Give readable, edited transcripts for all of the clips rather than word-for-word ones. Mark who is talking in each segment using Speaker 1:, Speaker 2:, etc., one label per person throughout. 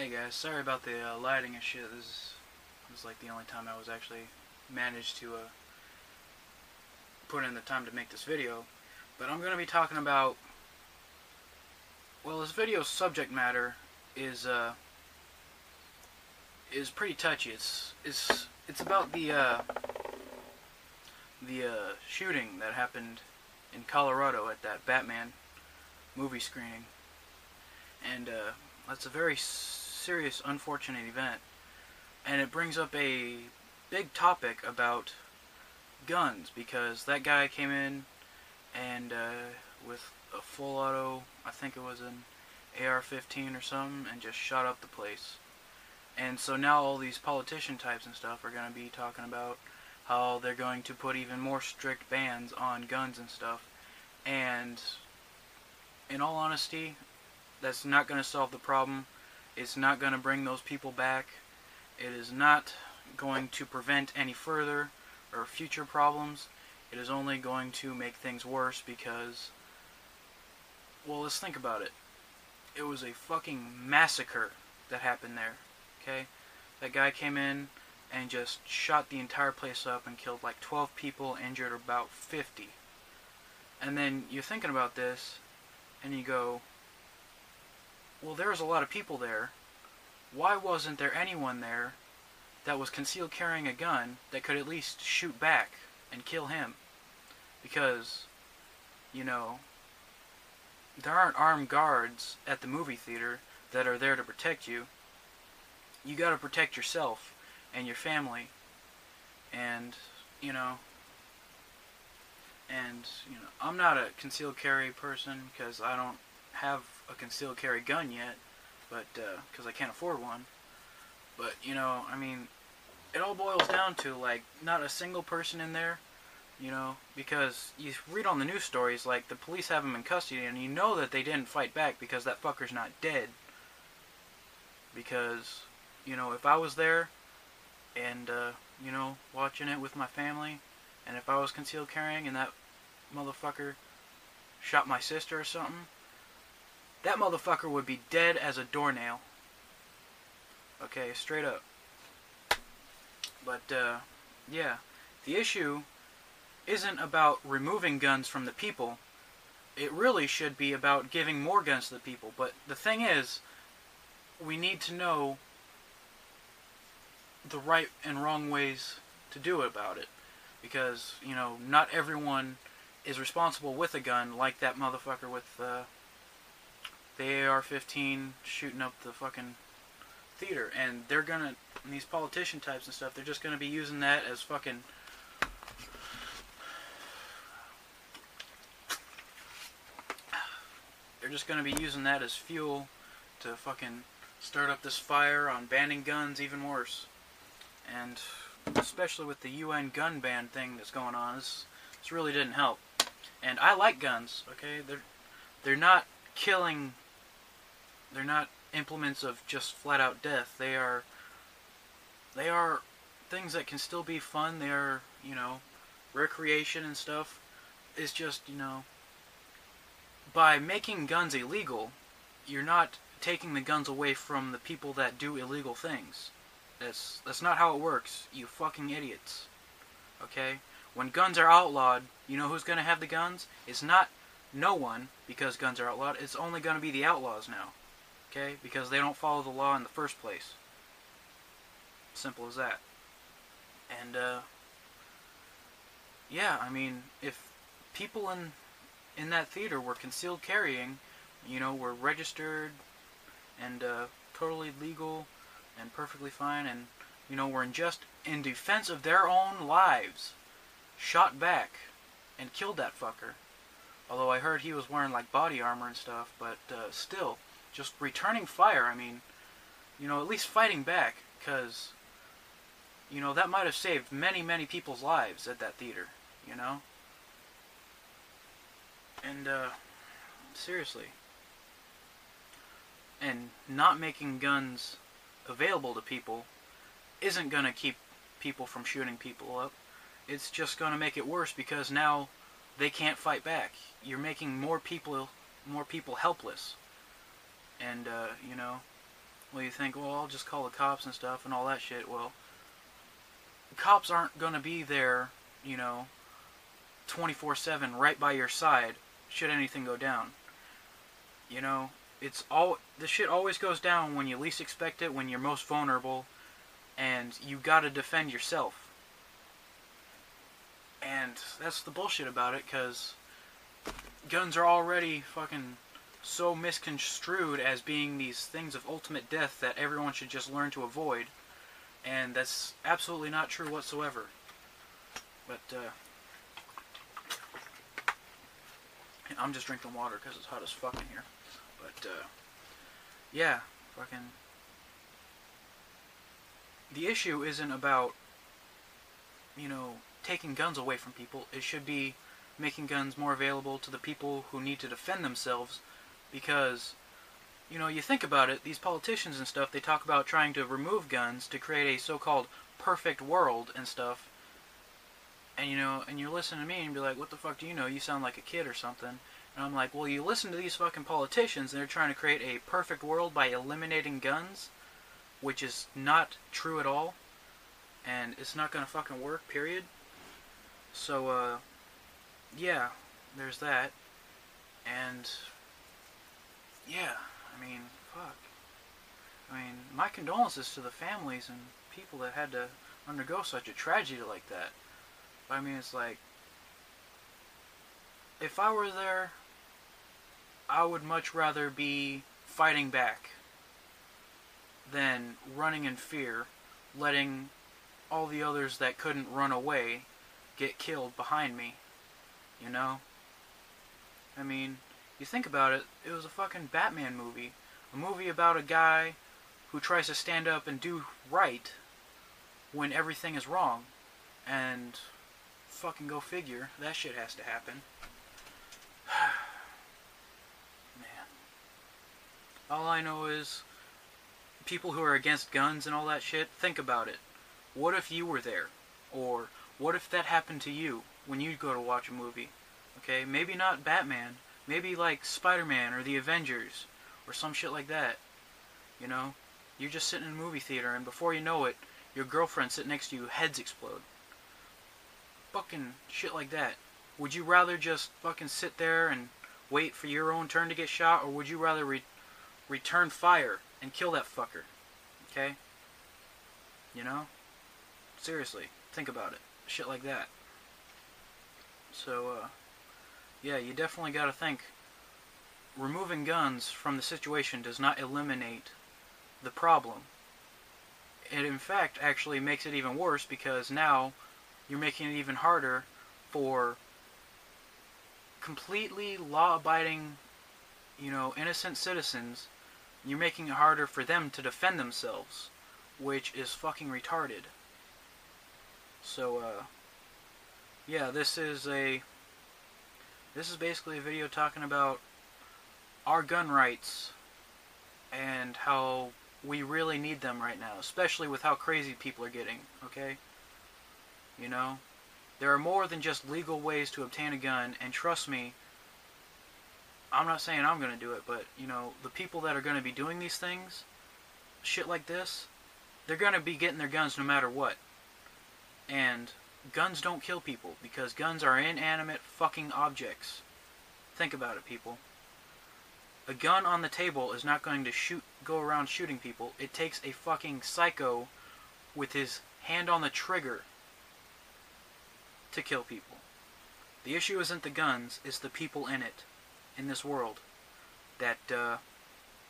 Speaker 1: Hey guys, sorry about the lighting and shit. This is like the only time I was actually managed to put in the time to make this video. But I'm going to be talking about, well, this video's subject matter is pretty touchy. It's about the shooting that happened in Colorado at that Batman movie screening, and that's a very serious, unfortunate event, and it brings up a big topic about guns, because that guy came in and with a full auto, I think it was an AR-15 or something, and just shot up the place. And so now all these politician types and stuff are going to be talking about how they're going to put even more strict bans on guns and stuff. And in all honesty, that's not going to solve the problem. It's not going to bring those people back. It is not going to prevent any further or future problems. It is only going to make things worse because, well, let's think about it. It was a fucking massacre that happened there, okay? That guy came in and just shot the entire place up and killed like 12 people, injured about 50. And then you're thinking about this, and you go, well, there was a lot of people there. Why wasn't there anyone there that was concealed carrying a gun that could at least shoot back and kill him? Because, you know, there aren't armed guards at the movie theater that are there to protect you. You gotta protect yourself and your family. And, you know, I'm not a concealed carry person because I don't have a concealed carry gun yet, but because I can't afford one. But, you know, I mean, it all boils down to, like, not a single person in there, you know, because you read on the news stories, like, the police have him in custody, and you know that they didn't fight back because that fucker's not dead. Because, you know, if I was there and, you know, watching it with my family, and if I was concealed carrying and that motherfucker shot my sister or something, that motherfucker would be dead as a doornail. Okay, straight up. But, yeah, the issue isn't about removing guns from the people. It really should be about giving more guns to the people. But the thing is, we need to know the right and wrong ways to do about it. Because, you know, not everyone is responsible with a gun, like that motherfucker with the AR-15 shooting up the fucking theater. And they're gonna, these politician types and stuff, they're just gonna be using that as fucking, they're just gonna be using that as fuel to fucking start up this fire on banning guns even worse. And especially with the UN gun ban thing that's going on, this really didn't help. And I like guns, okay? They're not killing, they're not implements of just flat out death. They are things that can still be fun. They are, you know, recreation and stuff. It's just, you know, by making guns illegal, you're not taking the guns away from the people that do illegal things. That's not how it works, you fucking idiots. Okay? When guns are outlawed, you know who's going to have the guns? It's not no one, because guns are outlawed. It's only going to be the outlaws now. Okay? Because they don't follow the law in the first place. Simple as that. And, yeah, I mean, if people in that theater were concealed carrying, you know, were registered and totally legal and perfectly fine, and, you know, were in defense of their own lives, shot back and killed that fucker. Although I heard he was wearing like body armor and stuff, but still, just returning fire. I mean, you know, at least fighting back, because, you know, that might have saved many, many people's lives at that theater, you know? And, seriously. And not making guns available to people isn't going to keep people from shooting people up. It's just going to make it worse, because now they can't fight back. You're making more people helpless. And, you know, Well, you think, well, I'll just call the cops and stuff and all that shit. Well, the cops aren't gonna be there, you know, 24/7 right by your side should anything go down. You know, the shit always goes down when you least expect it, when you're most vulnerable, and you gotta defend yourself. And that's the bullshit about it, because guns are already fucking so misconstrued as being these things of ultimate death that everyone should just learn to avoid. And that's absolutely not true whatsoever. But, I'm just drinking water because it's hot as fuck in here. But, yeah, fucking... The issue isn't about, you know, taking guns away from people. It should be making guns more available to the people who need to defend themselves, because, you know, you think about it, these politicians and stuff, they talk about trying to remove guns to create a so-called perfect world and stuff, and, you know, and you're listening to me and be like, what the fuck do you know? You sound like a kid or something. And I'm like, well, you listen to these fucking politicians, and they're trying to create a perfect world by eliminating guns, which is not true at all, and it's not gonna fucking work, period. So, yeah, there's that, and, yeah, I mean, fuck. I mean, my condolences to the families and people that had to undergo such a tragedy like that. But, I mean, it's like, if I were there, I would much rather be fighting back than running in fear, letting all the others that couldn't run away get killed behind me, you know? I mean, you think about it, it was a fucking Batman movie. A movie about a guy who tries to stand up and do right when everything is wrong. And fucking go figure, that shit has to happen. Man. All I know is, people who are against guns and all that shit, think about it. What if you were there? Or, what if that happened to you when you go to watch a movie? Okay, maybe not Batman, maybe like Spider-Man or the Avengers, or some shit like that. You know? You're just sitting in a movie theater, and before you know it, your girlfriend sitting next to you, heads explode. Fucking shit like that. Would you rather just fucking sit there and wait for your own turn to get shot, or would you rather return fire and kill that fucker? Okay? You know? Seriously, think about it. Shit like that. So, yeah, you definitely gotta think. Removing guns from the situation does not eliminate the problem. It, in fact, actually makes it even worse, because now you're making it even harder for completely law-abiding, you know, innocent citizens. You're making it harder for them to defend themselves, which is fucking retarded. So, yeah, this is basically a video talking about our gun rights and how we really need them right now, especially with how crazy people are getting, okay? You know? There are more than just legal ways to obtain a gun, and trust me, I'm not saying I'm going to do it, but, you know, the people that are going to be doing these things, shit like this, they're going to be getting their guns no matter what. And guns don't kill people, because guns are inanimate fucking objects. Think about it, people. A gun on the table is not going to go around shooting people. It takes a fucking psycho with his hand on the trigger to kill people. The issue isn't the guns, it's the people in it, in this world, that,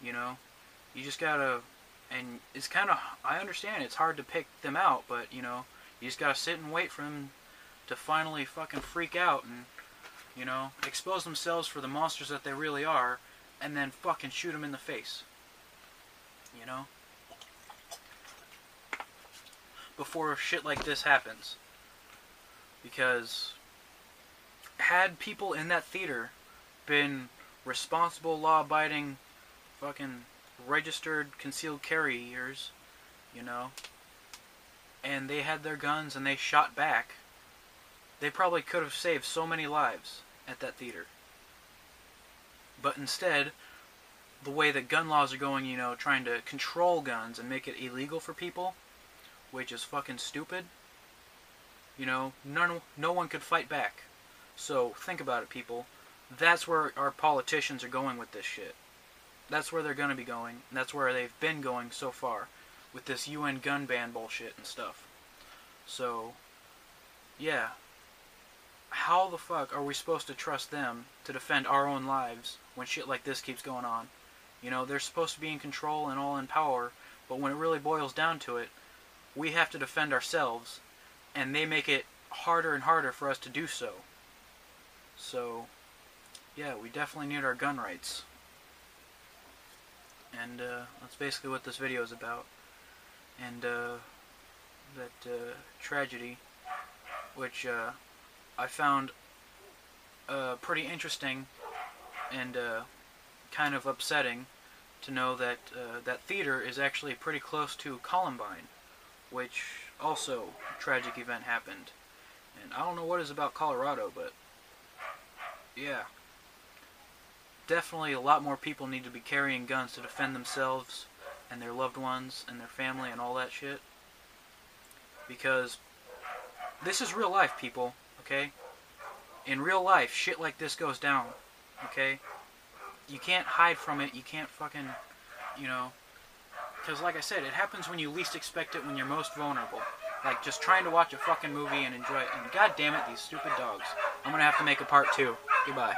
Speaker 1: you know, you just gotta, and it's kind of, I understand it's hard to pick them out, but, you know, you just gotta sit and wait for them to finally fucking freak out and, you know, expose themselves for the monsters that they really are, and then fucking shoot them in the face. You know? Before shit like this happens. Because had people in that theater been responsible, law-abiding, fucking registered concealed carriers, you know, and they had their guns and they shot back, they probably could have saved so many lives at that theater. But instead, the way that gun laws are going, you know, trying to control guns and make it illegal for people, which is fucking stupid. You know, no one could fight back. So think about it, people. That's where our politicians are going with this shit. That's where they're going to be going. And that's where they've been going so far with this UN gun ban bullshit and stuff. So, yeah. How the fuck are we supposed to trust them to defend our own lives when shit like this keeps going on? You know, they're supposed to be in control and all in power, but when it really boils down to it, we have to defend ourselves, and they make it harder and harder for us to do so. So, yeah, we definitely need our gun rights. And that's basically what this video is about. And that tragedy, which I found pretty interesting and kind of upsetting to know that that theater is actually pretty close to Columbine, which also a tragic event happened. And I don't know what is about Colorado, but yeah. Definitely a lot more people need to be carrying guns to defend themselves and their loved ones and their family and all that shit. Because this is real life, people, okay? In real life, shit like this goes down, okay? You can't hide from it, you can't fucking, you know, because like I said, it happens when you least expect it, when you're most vulnerable. Like just trying to watch a fucking movie and enjoy it, and god damn it, these stupid dogs. I'm gonna have to make a part 2. Goodbye.